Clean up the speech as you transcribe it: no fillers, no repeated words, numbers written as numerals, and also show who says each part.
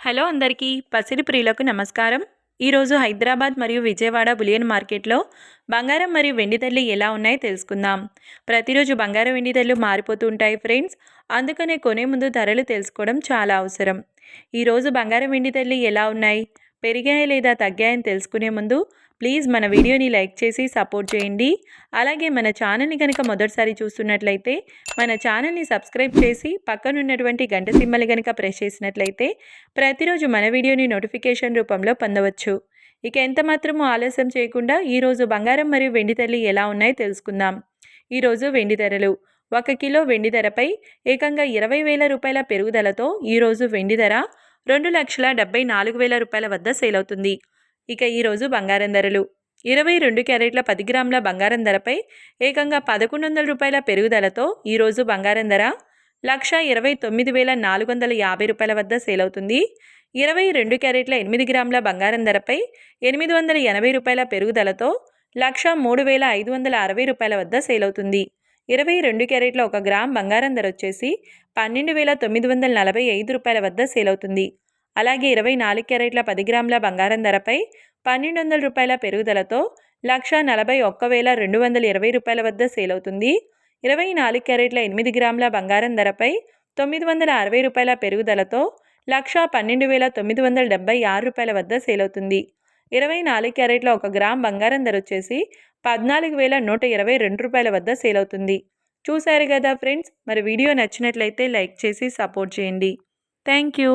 Speaker 1: Hello అందరికీ పసిడి ప్రియులకు నమస్కారం. ఈరోజు హైదరాబాద్ మరియు విజయవాడ బులియన్ మార్కెట్లో బంగారం మరియు వెండి ధరలు ఎలా ఉన్నాయో తెలుసుకుందాం. ప్రతిరోజు బంగారం వెండి ధరలు మారిపోతూ ఉంటాయి ఫ్రెండ్స్. అందుకనే కొనే ముందు ధరలు తెలుసుకోవడం చాలా అవసరం. ఈరోజు బంగారం వెండి ధరలు ఎలా ఉన్నాయి, పెరిగాయా లేదా తగ్గాయని తెలుసుకునే ముందు ప్లీజ్ మన వీడియోని లైక్ చేసి సపోర్ట్ చేయండి. అలాగే మన ఛానల్ని కనుక మొదటిసారి చూస్తున్నట్లయితే మన ఛానల్ని సబ్స్క్రైబ్ చేసి పక్కనున్నటువంటి గంట సింబల్ కనుక ప్రెస్ చేసినట్లయితే ప్రతిరోజు మన వీడియోని నోటిఫికేషన్ రూపంలో పొందవచ్చు. ఇక ఎంత మాత్రమూ ఆలస్యం చేయకుండా ఈరోజు బంగారం మరియు వెండి ధరలు ఎలా ఉన్నాయో తెలుసుకుందాం. ఈరోజు వెండి ధరలు 1 కిలో వెండి ధరపై ఏకంగా 20,000 రూపాయల పెరుగుదలతో ఈరోజు వెండి ధర 2,74,000 రూపాయల వద్ద సేల్ అవుతుంది. ఇక ఈరోజు బంగారం ధరలు 22 క్యారెట్ల 10 గ్రాముల బంగారం ధరపై ఏకంగా 1,100 రూపాయల పెరుగుదలతో ఈరోజు బంగారం ధర 1,29,450 రూపాయల వద్ద సేల్ అవుతుంది. 22 క్యారెట్ల 8 గ్రాముల బంగారం ధరపై 880 రూపాయల పెరుగుదలతో 1,03,560 రూపాయల వద్ద సేల్ అవుతుంది. 22 క్యారెట్ల 1 గ్రామ్ బంగారం ధర వచ్చేసి 12,945 రూపాయల వద్ద సేల్ అవుతుంది. అలాగే 24 క్యారెట్ల 10 గ్రాముల బంగారం ధరపై 1,200 రూపాయల పెరుగుదలతో 1,41,220 రూపాయల వద్ద సేల్ అవుతుంది. 24 క్యారెట్ల 8 గ్రాముల బంగారం ధరపై 960 రూపాయల పెరుగుదలతో 1,12,976 రూపాయల వద్ద సేల్ అవుతుంది. 24 క్యారెట్ల 1 గ్రామ్ బంగారం ధర వచ్చేసి 14,122 రూపాయల వద్ద సేల్ అవుతుంది. చూశారు కదా ఫ్రెండ్స్, మరి వీడియో నచ్చినట్లయితే లైక్ చేసి సపోర్ట్ చేయండి. Thank you.